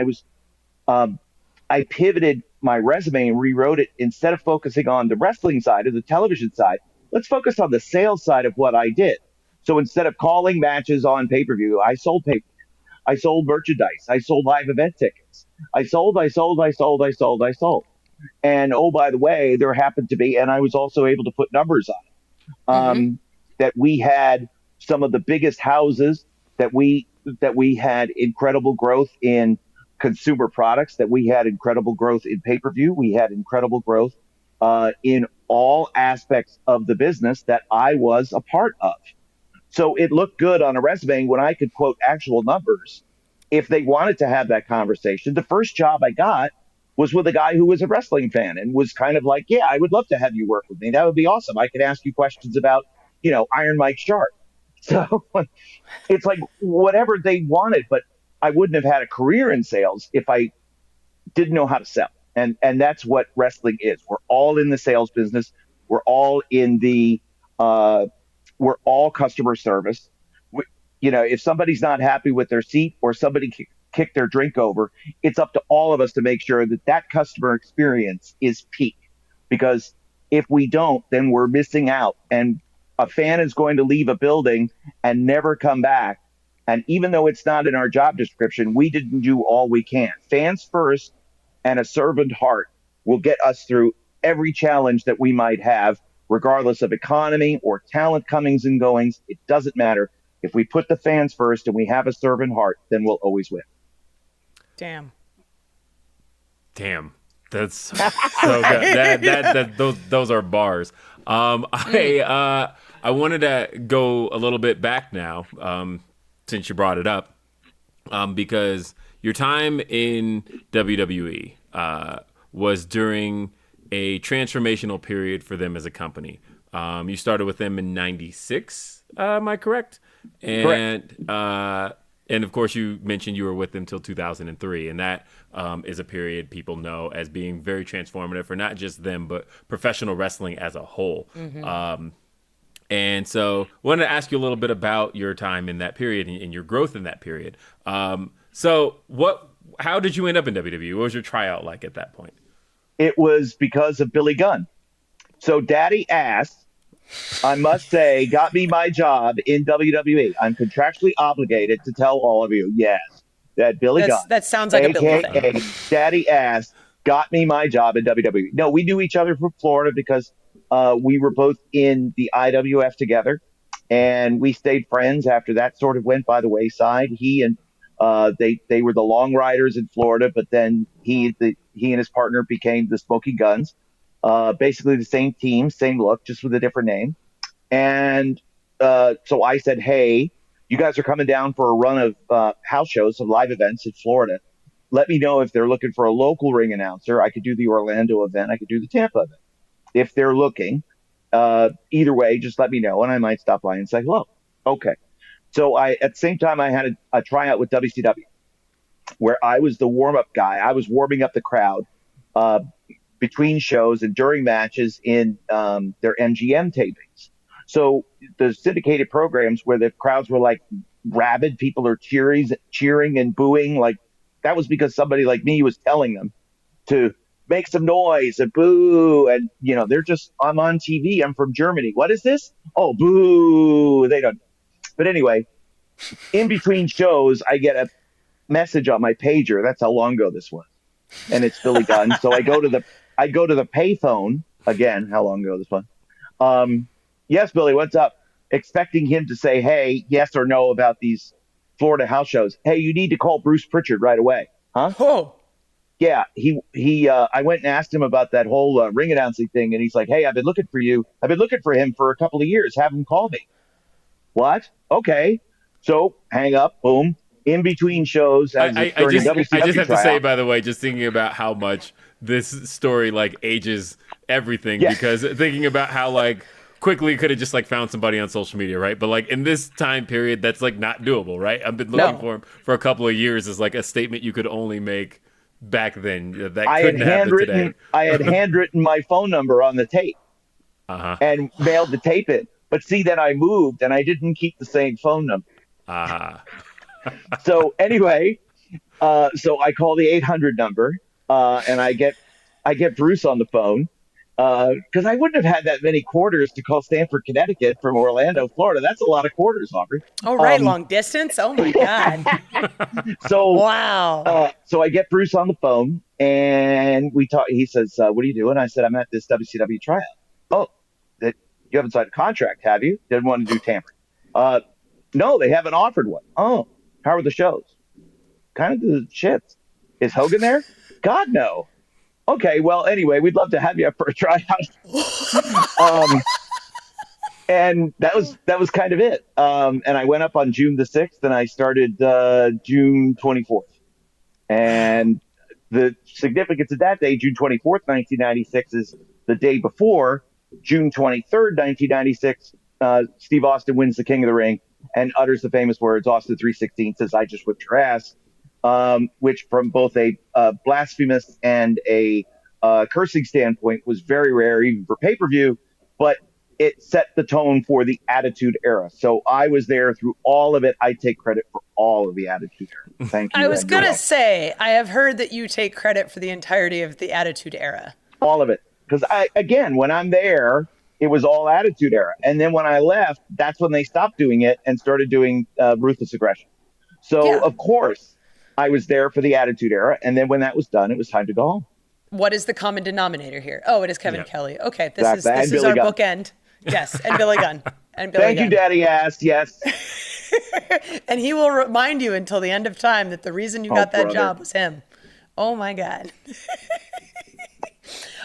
I pivoted my resume and rewrote it. Instead of focusing on the wrestling side or the television side, let's focus on the sales side of what I did. So instead of calling matches on pay-per-view, I sold pay-per-view. I sold merchandise. I sold live event tickets. I sold. And oh, by the way, there happened to be, and I was also able to put numbers on it, that we had some of the biggest houses, that we had incredible growth in consumer products, that we had incredible growth in pay-per-view. We had incredible growth in all aspects of the business that I was a part of. So it looked good on a resume when I could quote actual numbers. If they wanted to have that conversation, the first job I got was with a guy who was a wrestling fan and was kind of like, yeah, I would love to have you work with me. That would be awesome. I could ask you questions about, Iron Mike Sharp. So it's like whatever they wanted, but I wouldn't have had a career in sales if I didn't know how to sell. And that's what wrestling is. We're all in the sales business. We're all in we're all customer service. If somebody's not happy with their seat or somebody kicked their drink over, it's up to all of us to make sure that customer experience is peak. Because if we don't, then we're missing out. And a fan is going to leave a building and never come back. And even though it's not in our job description, we didn't do all we can. Fans first and a servant heart will get us through every challenge that we might have, regardless of economy or talent comings and goings. It doesn't matter. If we put the fans first and we have a servant heart, then we'll always win. Damn. That's so good. Those are bars. I wanted to go a little bit back now, since you brought it up, because your time in WWE was during a transformational period for them as a company. You started with them in '96. Am I correct? And and of course, you mentioned you were with them till 2003, and that is a period people know as being very transformative for not just them, but professional wrestling as a whole. And so, I wanted to ask you a little bit about your time in that period and your growth in that period. So, how did you end up in WWE? What was your tryout like at that point? It was because of Billy Gunn. So Daddy Ass, I must say, got me my job in WWE. I'm contractually obligated to tell all of you, yes, that Billy Gunn. That sounds like a Billy thing. Daddy Ass got me my job in WWE. No, we knew each other from Florida because we were both in the IWF together, and we stayed friends after that sort of went by the wayside. He and they were the Long Riders in Florida, but then he and his partner became the Smoking Guns. Basically the same team, same look, just with a different name. And so I said, hey, you guys are coming down for a run of house shows, of live events in Florida. Let me know if they're looking for a local ring announcer. I could do the Orlando event. I could do the Tampa event. If they're looking, either way, just let me know, and I might stop by and say hello. Okay. So at the same time, I had a tryout with WCW, where I was the warm-up guy. I was warming up the crowd between shows and during matches in their MGM tapings. So the syndicated programs where the crowds were like rabid, people are cheering and booing, like that was because somebody like me was telling them to make some noise and boo. And, they're just, I'm on TV. I'm from Germany. What is this? Oh, boo. They don't. But anyway, in between shows, I get a message on my pager. That's how long ago this was. And it's Billy Gunn. So I go to the payphone again. How long ago this was? Yes, Billy, what's up? Expecting him to say, hey, yes or no about these Florida house shows. Hey, you need to call Bruce Pritchard right away. Huh? Oh. Yeah, I went and asked him about that whole ring announcing thing, and he's like, hey, I've been looking for you. I've been looking for him for a couple of years. Have him call me. What? Okay. So hang up, boom. In between shows. I just have to say, by the way, just thinking about how much this story ages everything, because thinking about how quickly could have just found somebody on social media, right? But in this time period, that's not doable, right? I've been looking for him for a couple of years is a statement you could only make back then. That couldn't happen today. I had handwritten my phone number on the tape and mailed the tape in. But see, then I moved and I didn't keep the same phone number. So anyway, so I call the 800 number and I get Bruce on the phone because I wouldn't have had that many quarters to call Stamford, Connecticut from Orlando, Florida. That's a lot of quarters, Aubrey. Oh, right. Long distance. Oh, my God. So wow. So I get Bruce on the phone and we talk. He says, what are you doing? I said, I'm at this WCW tryout. Oh, you haven't signed a contract, have you? Didn't want to do tampering. No, they haven't offered one. Oh, how are the shows? Kind of the shits. Is Hogan there? God, no. Okay, well, anyway, we'd love to have you up for a tryout. And that was kind of it. And I went up on June the 6th, and I started June 24th. And the significance of that day, June 24th, 1996, is the day before, June 23rd, 1996, Steve Austin wins the King of the Ring and utters the famous words, Austin 3:16 says, I just whipped your ass, which from both a blasphemous and a cursing standpoint was very rare, even for pay-per-view, but it set the tone for the Attitude Era. So I was there through all of it. I take credit for all of the Attitude Era. Thank you. I was going to say, I have heard that you take credit for the entirety of the Attitude Era. All of it. Because when I'm there, it was all Attitude Era. And then when I left, that's when they stopped doing it and started doing Ruthless Aggression. So, Of course, I was there for the Attitude Era. And then when that was done, it was time to go home. What is the common denominator here? Oh, it is Kevin Kelly. Okay, this is our bookend. Yes, and Billy Gunn. Thank you, Daddy Ass. Yes. And he will remind you until the end of time that the reason you got that job was him. Oh, my God.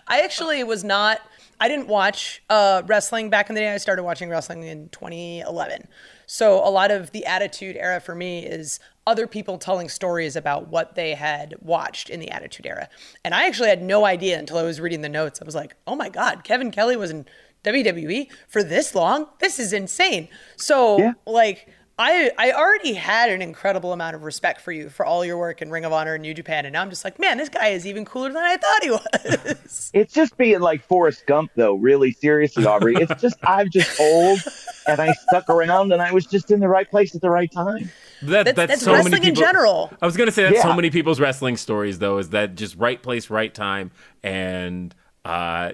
I actually I didn't watch wrestling back in the day. I started watching wrestling in 2011. So a lot of the Attitude Era for me is other people telling stories about what they had watched in the Attitude Era. And I actually had no idea until I was reading the notes. I was like, oh my God, Kevin Kelly was in WWE for this long? This is insane. So like, I already had an incredible amount of respect for you for all your work in Ring of Honor and New Japan. And now I'm just like, man, this guy is even cooler than I thought he was. It's just being like Forrest Gump, though, really seriously, Aubrey. It's just, I'm just old and I stuck around and I was just in the right place at the right time. That's so wrestling many people, in general. I was going to say that's so many people's wrestling stories, though, is that just right place, right time, and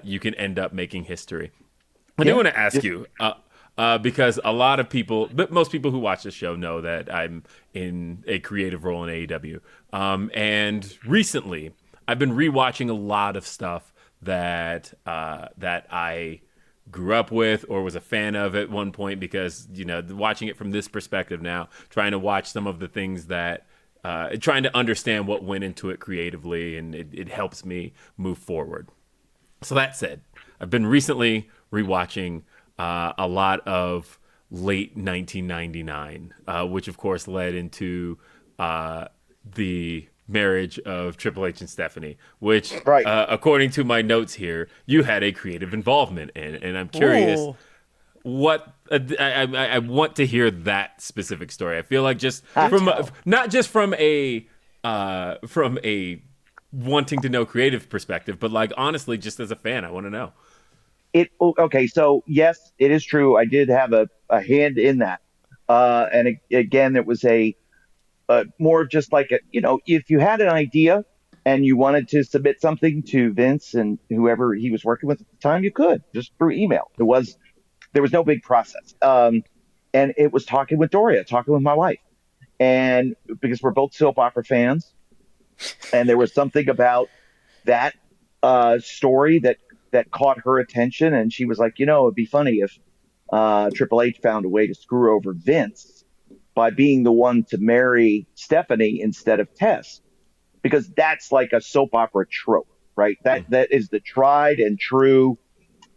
you can end up making history. I do want to ask you, because a lot of people, but most people who watch this show know that I'm in a creative role in AEW. And recently, I've been rewatching a lot of stuff that I grew up with or was a fan of at one point, because, you know, watching it from this perspective now, trying to watch some of the things that, trying to understand what went into it creatively, and it helps me move forward. So that said, I've been recently rewatching a lot of late 1999, which of course led into the marriage of Triple H and Stephanie, which, according to my notes here, you had a creative involvement in. And I'm curious, what I want to hear that specific story. I feel like just not just from a wanting to know creative perspective, but like honestly, just as a fan, I want to know. Okay, so yes, it is true. I did have a hand in that, and again, it was a more just like if you had an idea and you wanted to submit something to Vince and whoever he was working with at the time, you could just through email. There was no big process, and it was talking with Doria, talking with my wife, and because we're both soap opera fans, and there was something about that story that caught her attention, and she was like, it'd be funny if Triple H found a way to screw over Vince by being the one to marry Stephanie instead of Tess, because that's like a soap opera trope, right? That is the tried and true.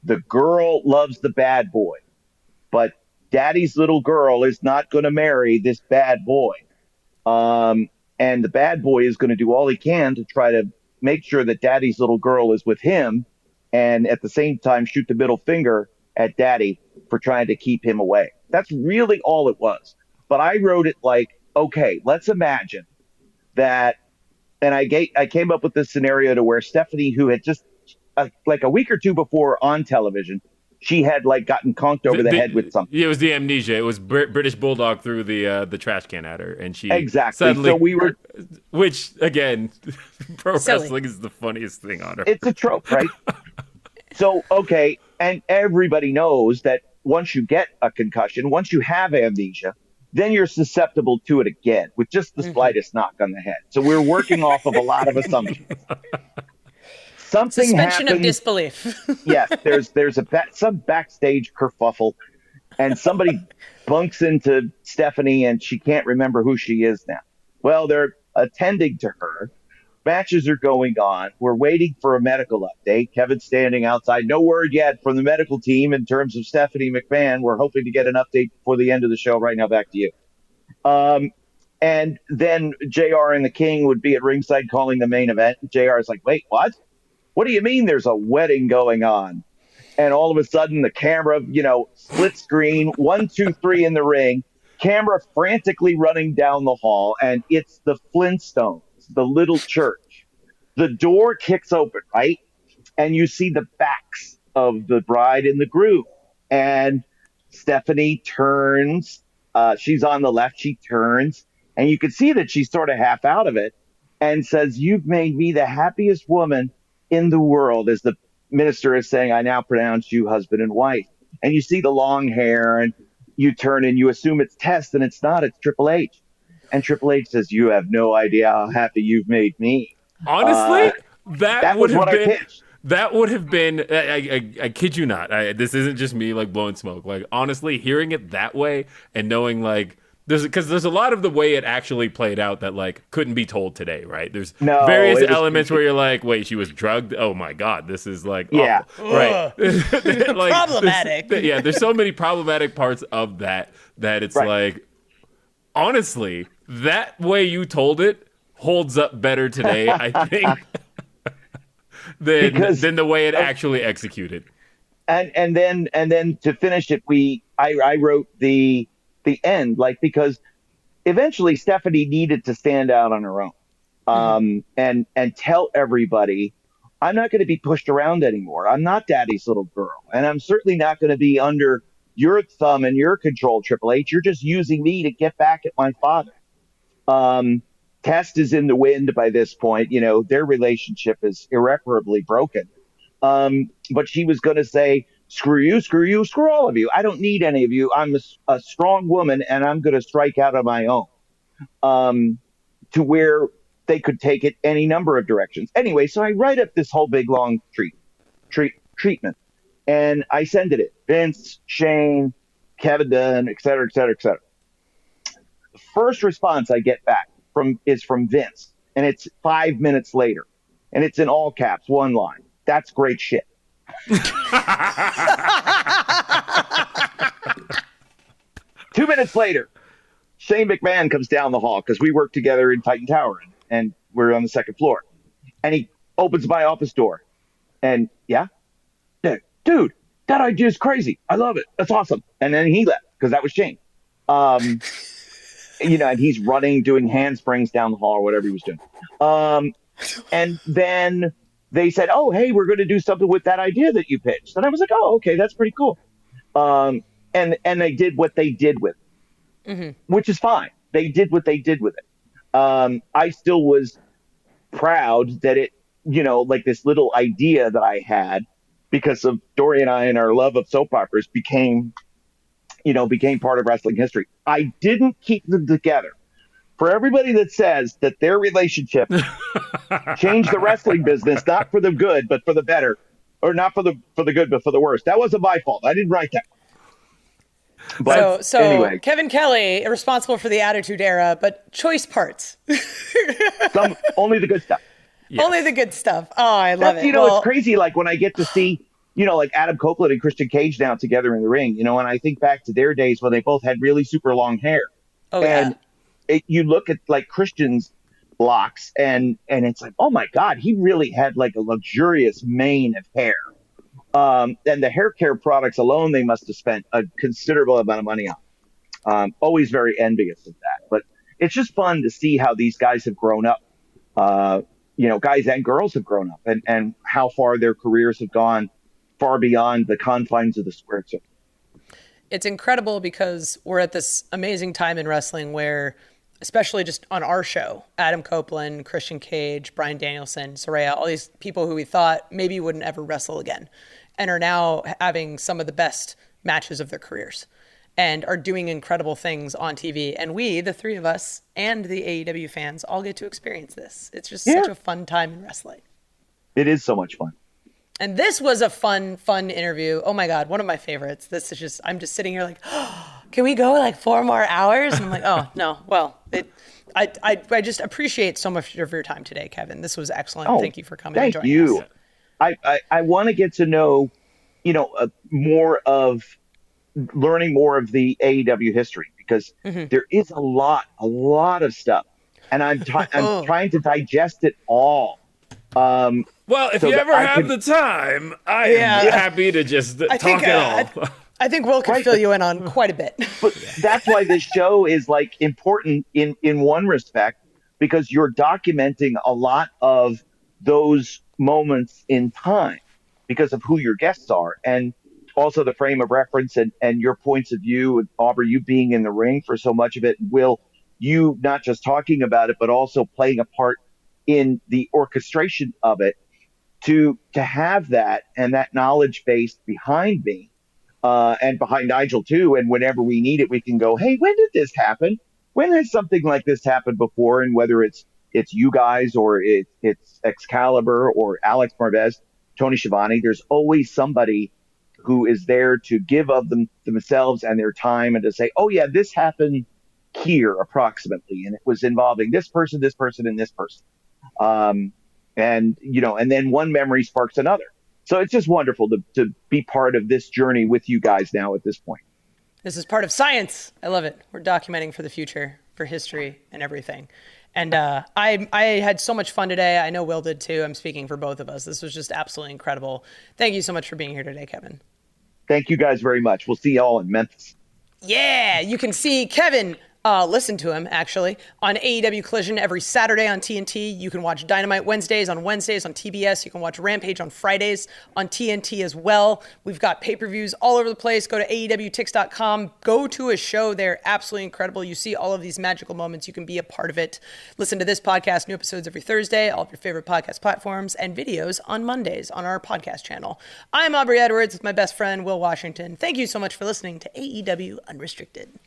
The girl loves the bad boy, but daddy's little girl is not going to marry this bad boy. And the bad boy is going to do all he can to try to make sure that daddy's little girl is with him, and at the same time shoot the middle finger at daddy for trying to keep him away. That's really all it was. But I wrote it like, okay, let's imagine that. And I came up with this scenario to where Stephanie, who had just like a week or two before on television, she had like gotten conked over the head with something. It was the amnesia. It was British Bulldog threw the trash can at her, and she suddenly. So we were, which again, pro wrestling is the funniest thing on earth. It's a trope, right? So okay, and everybody knows that once you get a concussion, once you have amnesia, then you're susceptible to it again with just the slightest knock on the head. So we're working off of a lot of assumptions. Something suspension happens, of disbelief. Yes, there's some backstage kerfuffle, and somebody bunks into Stephanie, and she can't remember who she is now. Well, they're attending to her. Matches are going on. We're waiting for a medical update. Kevin's standing outside. No word yet from the medical team in terms of Stephanie McMahon. We're hoping to get an update before the end of the show. Right now, back to you. And then JR and the King would be at ringside calling the main event. JR is like, wait, what? What do you mean there's a wedding going on? And all of a sudden the camera, split screen, 1, 2, 3 in the ring, camera frantically running down the hall. And it's the Flintstones, the little church. The door kicks open, right? And you see the backs of the bride and the groom. And Stephanie turns. She's on the left. She turns. And you can see that she's sort of half out of it and says, "You've made me the happiest woman in the world," as the minister is saying, "I now pronounce you husband and wife." And you see the long hair, and you turn and you assume it's Tess, and it's not. It's Triple H. And Triple H says, "You have no idea how happy you've made me." Honestly, that would was have what been. I pitched. That would have been. I kid you not. This isn't just me like blowing smoke. Like honestly, hearing it that way and knowing like. There's a lot of the way it actually played out that like couldn't be told today, right? There's various elements where you're like, wait, she was drugged. Oh my God, this is like awful. Right? Like, problematic. There's so many problematic parts of that it's like, honestly, that way you told it holds up better today, I think, than the way it actually executed. and then to finish it, I wrote the end, like, because eventually Stephanie needed to stand out on her own, and tell everybody, I'm not going to be pushed around anymore. I'm not daddy's little girl, and I'm certainly not going to be under your thumb and your control, Triple H. You're just using me to get back at my father. Test is in the wind by this point. Their relationship is irreparably broken. But she was going to say, screw you, screw all of you. I don't need any of you. I'm a strong woman, and I'm going to strike out on my own, to where they could take it any number of directions. Anyway, so I write up this whole big, long treatment, and I send it. Vince, Shane, Kevin Dunn, et cetera, et cetera, et cetera. The first response I get back is from Vince, and it's 5 minutes later, and it's in all caps, one line. That's great shit. 2 minutes later, Shane McMahon comes down the hall, because we work together in Titan Tower, and we're on the second floor. And he opens my office door. And yeah, dude, that idea is crazy. I love it. That's awesome. And then he left, because that was Shane. And he's running, doing handsprings down the hall or whatever he was doing. And then they said, oh, hey, we're going to do something with that idea that you pitched. And I was like, oh, okay, that's pretty cool. And they did what they did with it, which is fine. They did what they did with it. I still was proud that it, like this little idea that I had, because of Dory and I and our love of soap operas, became part of wrestling history. I didn't keep them together. For everybody that says that their relationship changed the wrestling business, not for the good, but for the better, or not for the good, but for the worse, that wasn't my fault. I didn't write that. But so anyway, Kevin Kelly, responsible for the Attitude Era, but choice parts. Only the good stuff. Yes. Only the good stuff. Oh, I love it. It's crazy. Like when I get to see, like Adam Copeland and Christian Cage now together in the ring, and I think back to their days when they both had really super long hair. Oh, and you look at like Christian's locks, and it's like, oh my God, he really had like a luxurious mane of hair. And the hair care products alone, they must have spent a considerable amount of money on. Always very envious of that. But it's just fun to see how these guys have grown up. Guys and girls have grown up, and how far their careers have gone, far beyond the confines of the square circle. It's incredible, because we're at this amazing time in wrestling where, especially just on our show, Adam Copeland, Christian Cage, Bryan Danielson, Saraya, all these people who we thought maybe wouldn't ever wrestle again, and are now having some of the best matches of their careers and are doing incredible things on TV. And we, the three of us and the AEW fans, all get to experience this. It's just such a fun time in wrestling. It is so much fun. And this was a fun interview. Oh my God, one of my favorites. This is just, I'm just sitting here like, oh, can we go like 4 more hours? And I'm like, oh no, well, I just appreciate so much of your time today, Kevin. This was excellent. Thank you for coming and joining us. I want to get to know, learning more of the AEW history, because there is a lot of stuff, and I'm trying to digest it all. Well, if you ever have the time, I am happy to just talk it all. I think Will can fill you in on quite a bit. But that's why this show is like important in one respect, because you're documenting a lot of those moments in time because of who your guests are, and also the frame of reference and your points of view. And Aubrey, you being in the ring for so much of it, Will, you not just talking about it, but also playing a part in the orchestration of it, to have that and that knowledge base behind me, and behind Nigel too. And whenever we need it, we can go, hey, when did this happen? When has something like this happened before? And whether it's you guys, or it's Excalibur, or Alex Marvez, Tony Schiavone, there's always somebody who is there to give of themselves and their time, and to say, oh yeah, this happened here approximately, and it was involving this person, and this person. And then one memory sparks another. So it's just wonderful to be part of this journey with you guys now at this point. This is part of science. I love it. We're documenting for the future, for history and everything. And I had so much fun today. I know Will did too. I'm speaking for both of us. This was just absolutely incredible. Thank you so much for being here today, Kevin. Thank you guys very much. We'll see y'all in Memphis. Yeah, you can see Kevin, listen to him actually, on AEW Collision every Saturday on TNT. You can watch Dynamite Wednesdays on TBS. You can watch Rampage on Fridays on TNT as well. We've got pay-per-views all over the place. Go to AEWTix.com. Go to a show. They're absolutely incredible. You see all of these magical moments. You can be a part of it. Listen to this podcast, new episodes every Thursday, all of your favorite podcast platforms, and videos on Mondays on our podcast channel. I'm Aubrey Edwards with my best friend, Will Washington. Thank you so much for listening to AEW Unrestricted.